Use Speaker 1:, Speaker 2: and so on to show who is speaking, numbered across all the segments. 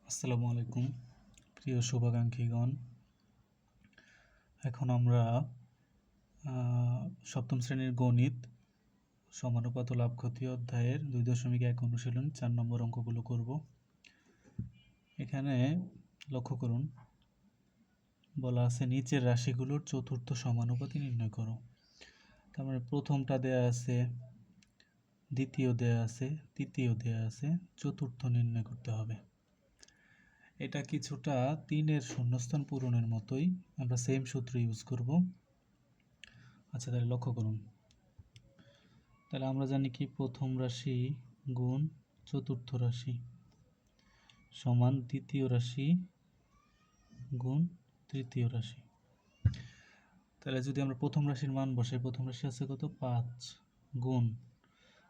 Speaker 1: আসসালামু আলাইকুম প্রিয় শুভাকাঙ্ক্ষীগণ। এখন আমরা সপ্তম শ্রেণীর গণিত সমানুপাত ও লাভ ক্ষতি অধ্যায়ের 2.1 অনুশীলন 4 নম্বর অঙ্কগুলো করব। এখানে লক্ষ্য করুন, বলা আছে নিচের রাশিগুলোর চতুর্থ সমানুপাতি নির্ণয় করো। তার মানে প্রথমটা দেয়া আছে, দ্বিতীয় দেয়া আছে, তৃতীয় দেয়া আছে, চতুর্থ নির্ণয় করতে হবে। এটা কিছুটা 3-এর শূন্যস্থান পূরণের মতোই, আমরা সেম সূত্র ইউজ করব। আচ্ছা, তাহলে লক্ষ্য করুন, তাহলে আমরা জানি কি প্রথম রাশি গুণ চতুর্থ রাশি সমান দ্বিতীয় রাশি গুণ তৃতীয় রাশি। তাহলে যদি আমরা প্রথম রাশির মান বসাই, প্রথম রাশি আছে কত 5 গুণ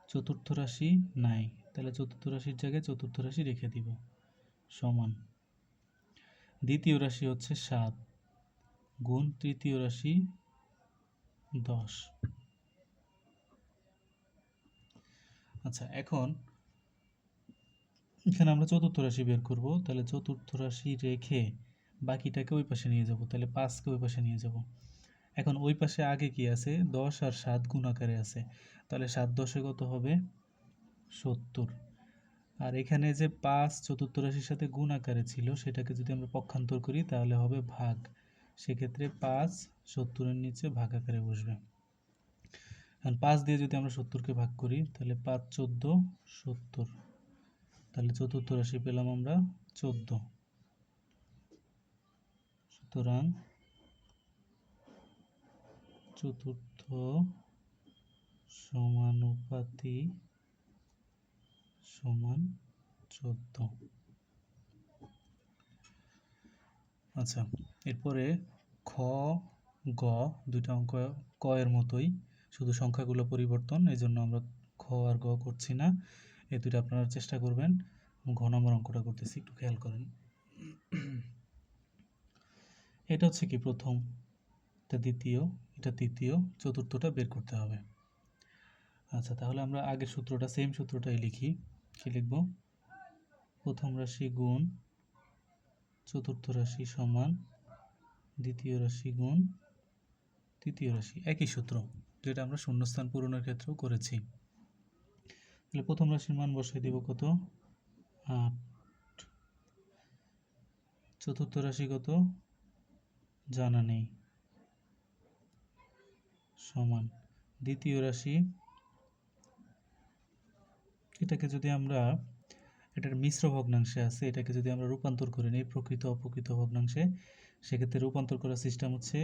Speaker 1: চতুর্থ রাশি নাই, তাহলে চতুর্থ রাশির জায়গায় চতুর্থ রাশি রেখে দিব সমান দ্বিতীয় রাশি হচ্ছে 7 গুণ তৃতীয় রাশি 10। আচ্ছা, এখন এখানে আমরা চতুর্থ রাশি বের করব, তাহলে চতুর্থ রাশি রেখে বাকিটাকে ওই পাশে নিয়ে যাব, তাহলে 5কে ওই পাশে নিয়ে যাব। এখন ওই পাশে আগে কি আছে, 10 আর 7 গুণ আকারে আছে, তাহলে 7 10-এ কত হবে 70। আর এখানে যে 5 চতুর্থ রাশির সাথে গুণ আকারে ছিল, সেটাকে যদি আমরা পক্ষান্তর করি তাহলে হবে ভাগ, সেক্ষেত্রে 5 70-এর নিচে ভাগ আকারে বসবে। এখন 5 দিয়ে যদি আমরা 70-কে ভাগ করি তাহলে 5 14 70, তাহলে চতুর্থ রাশি পেলাম আমরা 14। সুতরাং চতুর্থ সমানুপাতি সমান 14। আচ্ছা, এরপরে খ গ দুইটা অঙ্ক ক এর মতোই, শুধু সংখ্যাগুলো পরিবর্তন, এই জন্য আমরা খ আর গ করছি না। এই দুইটা আপনারা চেষ্টা করবেন। ঘ নম্বর অঙ্কটা করতেছি, একটু খেয়াল করেন। এটা হচ্ছে কি প্রথম, এটা দ্বিতীয়, এটা তৃতীয়, চতুর্থটা বের করতে হবে। আচ্ছা, তাহলে আমরা আগের সূত্রটা সেম সূত্রটাই লিখি। কি লিখব? প্রথম রাশি গুণ চতুর্থ রাশি সমান দ্বিতীয় রাশি গুণ তৃতীয় রাশি, একই সূত্র যেটা আমরা শূন্যস্থান পূরণের ক্ষেত্রেও করেছি। তাহলে প্রথম রাশির মান বসাই দিব কত 8, চতুর্থ রাশি কত জানা নেই, সমান দ্বিতীয় রাশি, এটাকে যদি আমরা, এটার মিশ্র ভগ্নাংশে আছে, এটাকে যদি আমরা রূপান্তর করে নিই প্রকৃত অপ্রকৃত ভগ্নাংশে, সেক্ষেত্রে রূপান্তর করার সিস্টেম হচ্ছে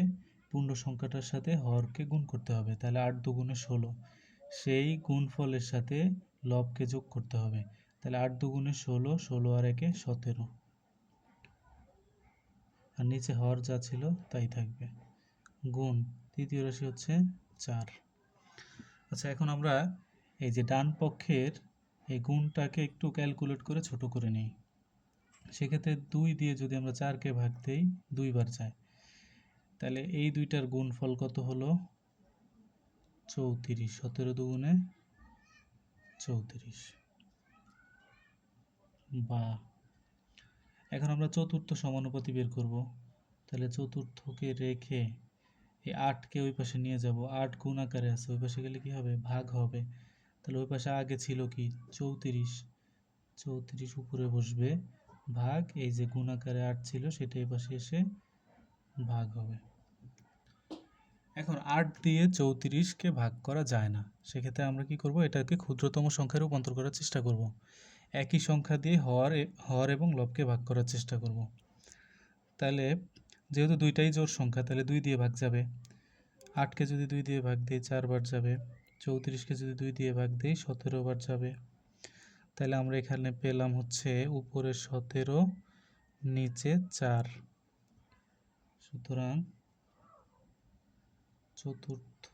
Speaker 1: পূর্ণ সংখ্যাটার সাথে হরকে গুণ করতে হবে। তাহলে 8 দুগুণে 16, সেই গুণফলের সাথে লবকে যোগ করতে হবে। তাহলে 8 দুগুণে 16, 16 আর 1-এ 17, আর নিচে হর যা ছিল তাই থাকবে, গুণ তৃতীয় রাশি হচ্ছে 4। আচ্ছা, এখন আমরা এই যে ডান পক্ষের এই গুণটাকে একটু ক্যালকুলেট করে ছোট করে নিই। সেক্ষেত্রে 2 দিয়ে যদি আমরা 4-কে ভাগ দেই 2 বার যায়, তাহলে এই দুইটার গুণফল কত হলো 34, 17 দুগুণে 34। বা এখন আমরা চতুর্থ সমানুপাতি বের করব, তাহলে চতুর্থকে রেখে এই 8-কে ওই পাশে নিয়ে যাব, 8 গুণ আকারে আছে, ওই পাশে গেলে কি হবে ভাগ হবে। তাহলে ওই পাশে আগে ছিল কি 34, 34 উপরে বসবে, ভাগ এই যে গুণ আকারে 8 ছিল সেটা এই পাশে এসে ভাগ হবে। এখন 8 দিয়ে 34-কে ভাগ করা যায় না, সেক্ষেত্রে আমরা কি করব, এটাকে ক্ষুদ্রতম সংখ্যায় রূপান্তর করার চেষ্টা করব। একই সংখ্যা দিয়ে হর এবং লবকে ভাগ করার চেষ্টা করব। তাহলে যেহেতু দুইটাই জোড় সংখ্যা, তাহলে 2 দিয়ে ভাগ যাবে, 8-কে যদি 2 দিয়ে ভাগ দিই 4 বার যাবে, 34-কে যদি 2 দিয়ে ভাগ দিই 17 বার যাবে। তাহলে আমরা এখানে পেলাম হচ্ছে উপরে 17, নিচে 4। সুতরাং চতুর্থ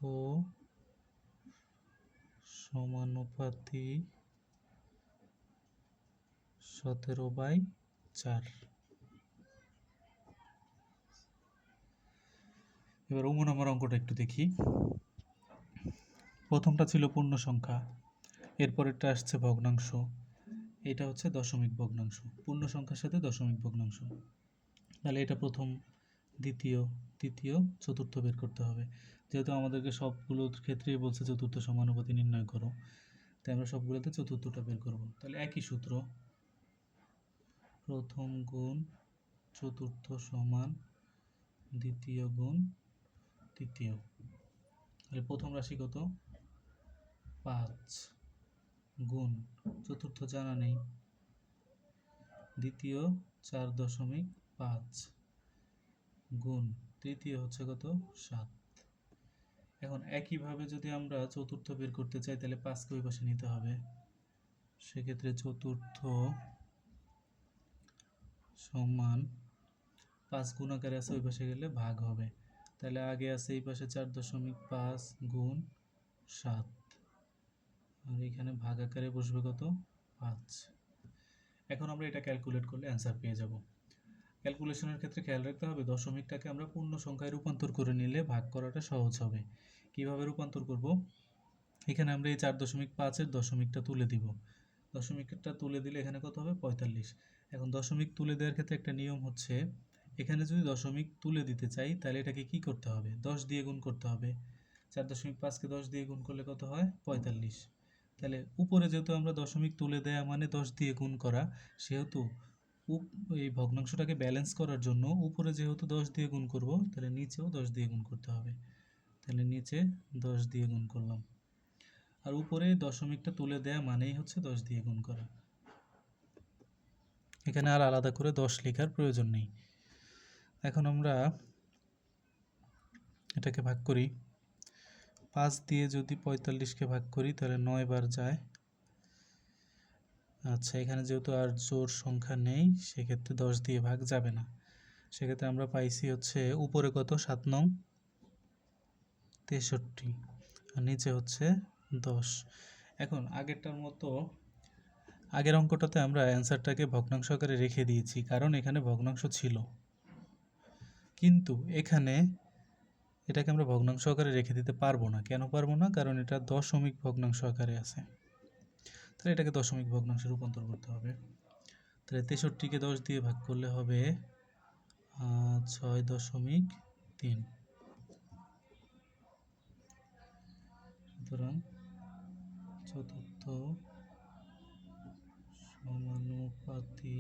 Speaker 1: সমানুপাতি 17/4। এবার নম্বর অঙ্কটা একটু দেখি। প্রথমটা ছিল পূর্ণ সংখ্যা, এরপরেরটা আসছে ভগ্নাংশ, এটা হচ্ছে দশমিক ভগ্নাংশ, পূর্ণ সংখ্যার সাথে দশমিক ভগ্নাংশ। তাহলে এটা প্রথম, দ্বিতীয়, তৃতীয়, চতুর্থ বের করতে হবে। যেহেতু আমাদেরকে সবগুলোর ক্ষেত্রেই বলছে চতুর্থ সমানুপাতি নির্ণয় করো, তাই আমরা সবগুলোতে চতুর্থটা বের করব। তাহলে একই সূত্র, প্রথম গুণ চতুর্থ সমান দ্বিতীয় গুণ তৃতীয়। তাহলে প্রথম রাশি কত? 5 গুণ চতুর্থ জানা নেই, দ্বিতীয় 4.5 গুণ তৃতীয় হচ্ছে কত? 7। এখন একইভাবে যদি আমরা চতুর্থ বের করতে চাই তাহলে 5কে ওই পাশে নিতে হবে। সেক্ষেত্রে চতুর্থ সমান 5 গুণ আকারে আছে, ওই পাশে গেলে ভাগ হবে। তাহলে আগে আছে এই পাশে 4.5 গুণ 7, আর এখানে ভাগ আকারে বসবে কত? 5। এখন আমরা এটা ক্যালকুলেট করলে অ্যান্সার পেয়ে যাব। ক্যালকুলেশনের ক্ষেত্রে খেয়াল রাখতে হবে দশমিকটাকে আমরা পূর্ণ সংখ্যায় রূপান্তর করে নিলে ভাগ করাটা সহজ হবে। কিভাবে রূপান্তর করব? এখানে আমরা এই 4.5-এর দশমিকটা তুলে দিব। দশমিকটা তুলে দিলে এখানে কত হবে? 45। এখন দশমিক তুলে দেওয়ার ক্ষেত্রে একটা নিয়ম হচ্ছে, এখানে যদি দশমিক তুলে দিতে চাই তাহলে এটাকে কি করতে হবে? 10 দিয়ে গুণ করতে হবে। 4.5কে 10 দিয়ে গুণ করলে কত হয়? 45। তাহলে উপরে যেহেতু আমরা দশমিক তুলে দেয়া মানে 10 দিয়ে গুণ করা, সেহেতু এই ভগ্নাংশটাকে ব্যালেন্স করার জন্য উপরে যেহেতু 10 দিয়ে গুণ করব, তাহলে নিচেও 10 দিয়ে গুণ করতে হবে। তাহলে নিচে 10 দিয়ে গুণ করলাম, আর উপরে দশমিকটা তুলে দেয়া মানেই হচ্ছে 10 দিয়ে গুণ করা। এখানে আর আলাদা করে 10 লেখার প্রয়োজন নেই। এখন আমরা এটাকে ভাগ করি। 5 দিয়ে যদি 45কে ভাগ করি তাহলে 9 বার যায়। আচ্ছা, এখানে যেহেতু আর জোড় সংখ্যা নেই সেক্ষেত্রে 10 দিয়ে ভাগ যাবে না। সেক্ষেত্রে আমরা পাইছি হচ্ছে উপরে কত? 7 নং 63, আর নিচে হচ্ছে 10। এখন আগেরটার মতো আগের অঙ্কটাতে আমরা অ্যান্সারটাকে ভগ্নাংশ আকারে রেখে দিয়েছি, কারণ এখানে ভগ্নাংশ ছিল। কিন্তু এখানে এটাকে আমরা ভগ্নাংশ আকারে রেখে দিতে পারবো না। কেন পারবো না? কারণ এটা দশমিক ভগ্নাংশ আকারে আছে। তাহলে এটাকে দশমিক ভগ্নাংশে রূপান্তর করতে হবে। তাহলে 63কে 10 দিয়ে ভাগ করলে হবে 6.3। সুতরাং চতুর্থ সমানুপাতি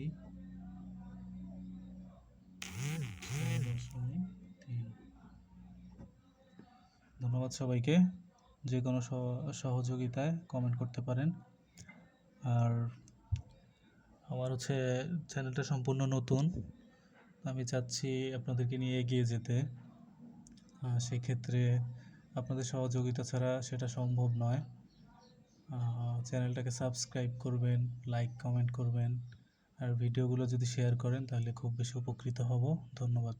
Speaker 1: 6.3। ধন্যবাদ সবাইকে। যে কোনো সহযোগিতায় কমেন্ট করতে পারেন। আর আমার হচ্ছে চ্যানেলটা সম্পূর্ণ নতুন, আমি চাচ্ছি আপনাদেরকে নিয়ে এগিয়ে যেতে। সেক্ষেত্রে আপনাদের সহযোগিতা ছাড়া সেটা সম্ভব নয়। চ্যানেলটাকে সাবস্ক্রাইব করবেন, লাইক কমেন্ট করবেন, আর ভিডিওগুলো যদি শেয়ার করেন তাহলে খুব বেশি উপকৃত হব। ধন্যবাদ।